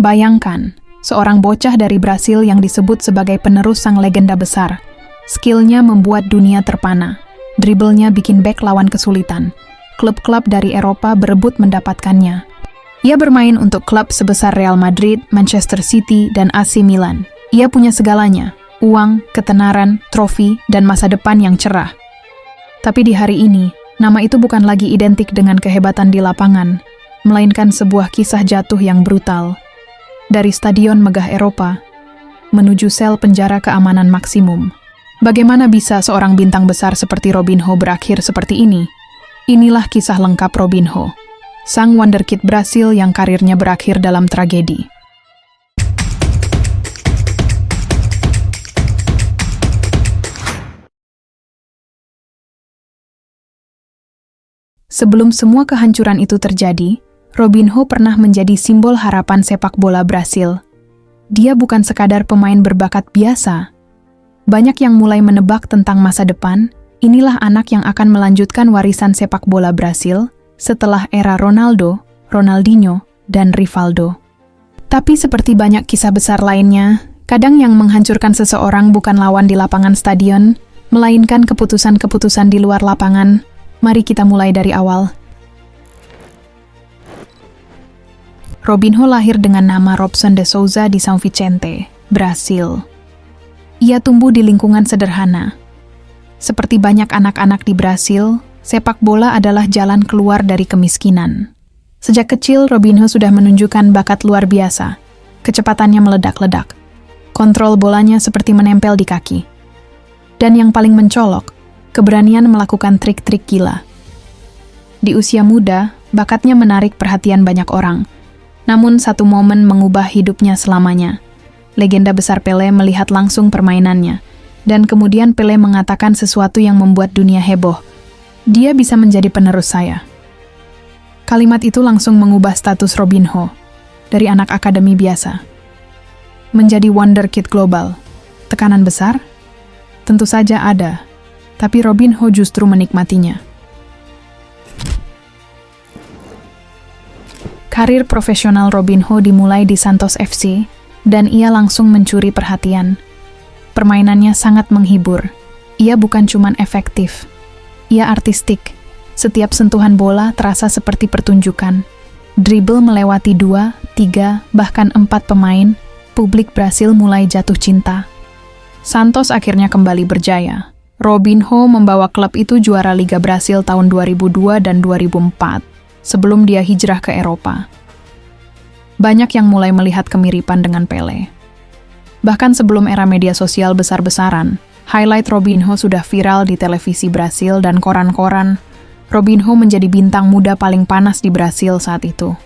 Bayangkan, seorang bocah dari Brasil yang disebut sebagai penerus sang legenda besar. Skillnya membuat dunia terpana. Driblenya bikin bek lawan kesulitan. Klub-klub dari Eropa berebut mendapatkannya. Ia bermain untuk klub sebesar Real Madrid, Manchester City, dan AC Milan. Ia punya segalanya, uang, ketenaran, trofi, dan masa depan yang cerah. Tapi di hari ini, nama itu bukan lagi identik dengan kehebatan di lapangan, melainkan sebuah kisah jatuh yang brutal. Dari stadion megah Eropa, menuju sel penjara keamanan maksimum. Bagaimana bisa seorang bintang besar seperti Robinho berakhir seperti ini? Inilah kisah lengkap Robinho, sang wonderkid Brasil yang karirnya berakhir dalam tragedi. Sebelum semua kehancuran itu terjadi, Robinho pernah menjadi simbol harapan sepak bola Brasil. Dia bukan sekadar pemain berbakat biasa. Banyak yang mulai menebak tentang masa depan. Inilah anak yang akan melanjutkan warisan sepak bola Brasil setelah era Ronaldo, Ronaldinho, dan Rivaldo. Tapi seperti banyak kisah besar lainnya, kadang yang menghancurkan seseorang bukan lawan di lapangan stadion, melainkan keputusan-keputusan di luar lapangan. Mari kita mulai dari awal. Robinho lahir dengan nama Robson de Souza di São Vicente, Brasil. Ia tumbuh di lingkungan sederhana. Seperti banyak anak-anak di Brasil, sepak bola adalah jalan keluar dari kemiskinan. Sejak kecil, Robinho sudah menunjukkan bakat luar biasa. Kecepatannya meledak-ledak. Kontrol bolanya seperti menempel di kaki. Dan yang paling mencolok, keberanian melakukan trik-trik gila. Di usia muda, bakatnya menarik perhatian banyak orang. Namun satu momen mengubah hidupnya selamanya. Legenda besar Pelé melihat langsung permainannya. Dan kemudian Pelé mengatakan sesuatu yang membuat dunia heboh. Dia bisa menjadi penerus saya. Kalimat itu langsung mengubah status Robinho dari anak akademi biasa menjadi wonderkid global. Tekanan besar? Tentu saja ada, tapi Robinho justru menikmatinya. Karir profesional Robinho dimulai di Santos FC dan ia langsung mencuri perhatian. Permainannya sangat menghibur. Ia bukan cuman efektif. Ia artistik. Setiap sentuhan bola terasa seperti pertunjukan. Dribble melewati 2, 3, bahkan 4 pemain. Publik Brasil mulai jatuh cinta. Santos akhirnya kembali berjaya. Robinho membawa klub itu juara Liga Brasil tahun 2002 dan 2004, sebelum dia hijrah ke Eropa. Banyak yang mulai melihat kemiripan dengan Pelé. Bahkan sebelum era media sosial besar-besaran, highlight Robinho sudah viral di televisi Brasil dan koran-koran. Robinho menjadi bintang muda paling panas di Brasil saat itu.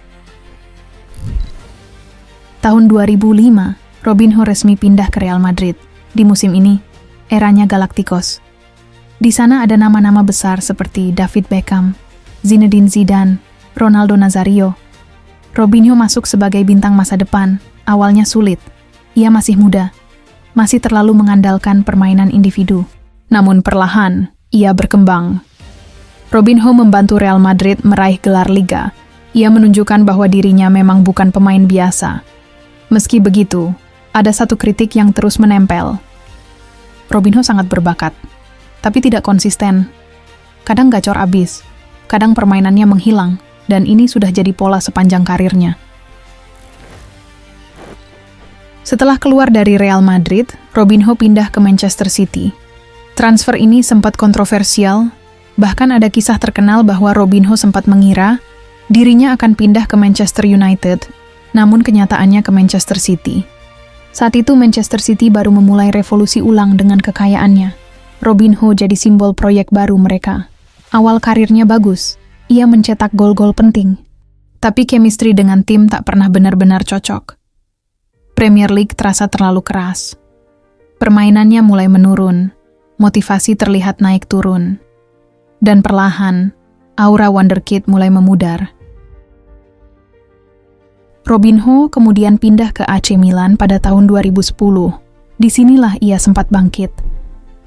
Tahun 2005, Robinho resmi pindah ke Real Madrid. Di musim ini, eranya Galacticos. Di sana ada nama-nama besar seperti David Beckham, Zinedine Zidane, Ronaldo Nazario. Robinho masuk sebagai bintang masa depan. Awalnya sulit. Ia masih muda, masih terlalu mengandalkan permainan individu. Namun perlahan, ia berkembang. Robinho membantu Real Madrid meraih gelar Liga. Ia menunjukkan bahwa dirinya memang bukan pemain biasa. Meski begitu, ada satu kritik yang terus menempel. Robinho sangat berbakat, tapi tidak konsisten. Kadang gacor abis, kadang permainannya menghilang, dan ini sudah jadi pola sepanjang karirnya. Setelah keluar dari Real Madrid, Robinho pindah ke Manchester City. Transfer ini sempat kontroversial, bahkan ada kisah terkenal bahwa Robinho sempat mengira dirinya akan pindah ke Manchester United, namun kenyataannya ke Manchester City. Saat itu Manchester City baru memulai revolusi ulang dengan kekayaannya. Robinho jadi simbol proyek baru mereka. Awal karirnya bagus, ia mencetak gol-gol penting. Tapi chemistry dengan tim tak pernah benar-benar cocok. Premier League terasa terlalu keras. Permainannya mulai menurun, motivasi terlihat naik turun. Dan perlahan, aura wonderkid mulai memudar. Robinho kemudian pindah ke AC Milan pada tahun 2010. Disinilah ia sempat bangkit.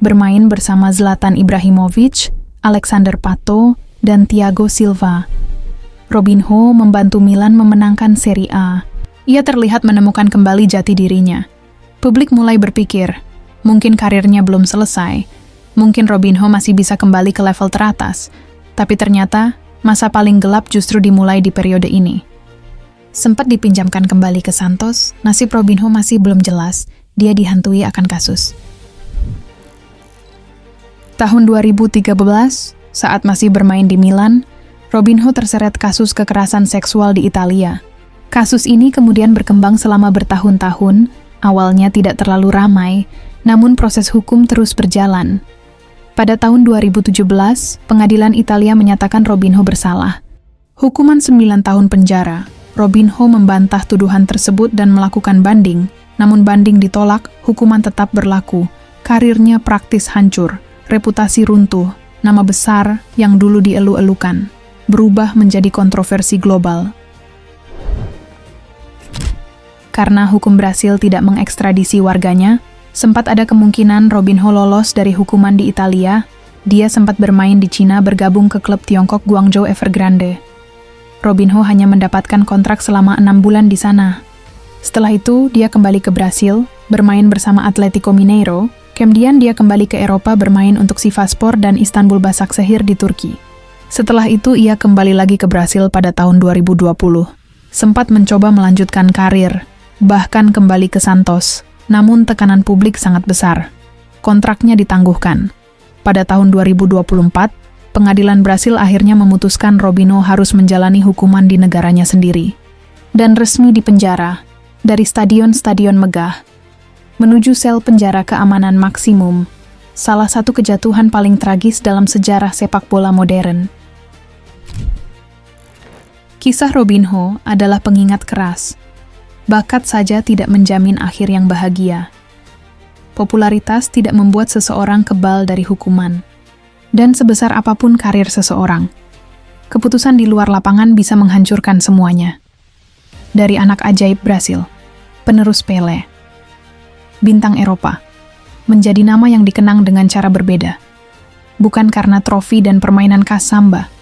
Bermain bersama Zlatan Ibrahimovic, Alexander Pato, dan Thiago Silva. Robinho membantu Milan memenangkan Serie A. Ia terlihat menemukan kembali jati dirinya. Publik mulai berpikir, mungkin karirnya belum selesai, mungkin Robinho masih bisa kembali ke level teratas, tapi ternyata masa paling gelap justru dimulai di periode ini. Sempat dipinjamkan kembali ke Santos, nasib Robinho masih belum jelas, dia dihantui akan kasus. Tahun 2013, saat masih bermain di Milan, Robinho terseret kasus kekerasan seksual di Italia. Kasus ini kemudian berkembang selama bertahun-tahun, awalnya tidak terlalu ramai, namun proses hukum terus berjalan. Pada tahun 2017, pengadilan Italia menyatakan Robinho bersalah. Hukuman 9 tahun penjara. Robinho membantah tuduhan tersebut dan melakukan banding, namun banding ditolak, hukuman tetap berlaku. Karirnya praktis hancur, reputasi runtuh, nama besar yang dulu dielu-elukan berubah menjadi kontroversi global. Karena hukum Brasil tidak mengekstradisi warganya, sempat ada kemungkinan Robinho lolos dari hukuman di Italia. Dia sempat bermain di Cina bergabung ke klub Tiongkok Guangzhou Evergrande. Robinho hanya mendapatkan kontrak selama 6 bulan di sana. Setelah itu, dia kembali ke Brasil, bermain bersama Atletico Mineiro, kemudian dia kembali ke Eropa bermain untuk Sivasspor dan Istanbul Başakşehir di Turki. Setelah itu, ia kembali lagi ke Brasil pada tahun 2020. Sempat mencoba melanjutkan karir, bahkan kembali ke Santos, namun tekanan publik sangat besar. Kontraknya ditangguhkan. Pada tahun 2024, pengadilan Brasil akhirnya memutuskan Robinho harus menjalani hukuman di negaranya sendiri. Dan resmi dipenjara, dari stadion-stadion megah, menuju sel penjara keamanan maksimum, salah satu kejatuhan paling tragis dalam sejarah sepak bola modern. Kisah Robinho adalah pengingat keras. Bakat saja tidak menjamin akhir yang bahagia. Popularitas tidak membuat seseorang kebal dari hukuman. Dan sebesar apapun karir seseorang, keputusan di luar lapangan bisa menghancurkan semuanya. Dari anak ajaib Brasil, penerus Pele, bintang Eropa, menjadi nama yang dikenang dengan cara berbeda. Bukan karena trofi dan permainan khas samba,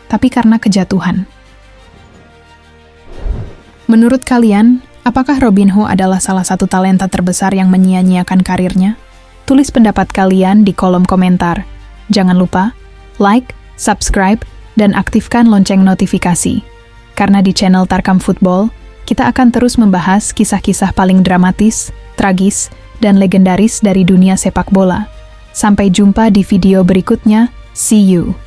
tapi karena kejatuhan. Menurut kalian, apakah Robinho adalah salah satu talenta terbesar yang menyia-nyiakan karirnya? Tulis pendapat kalian di kolom komentar. Jangan lupa like, subscribe, dan aktifkan lonceng notifikasi. Karena di channel Tarkam Football, kita akan terus membahas kisah-kisah paling dramatis, tragis, dan legendaris dari dunia sepak bola. Sampai jumpa di video berikutnya. See you!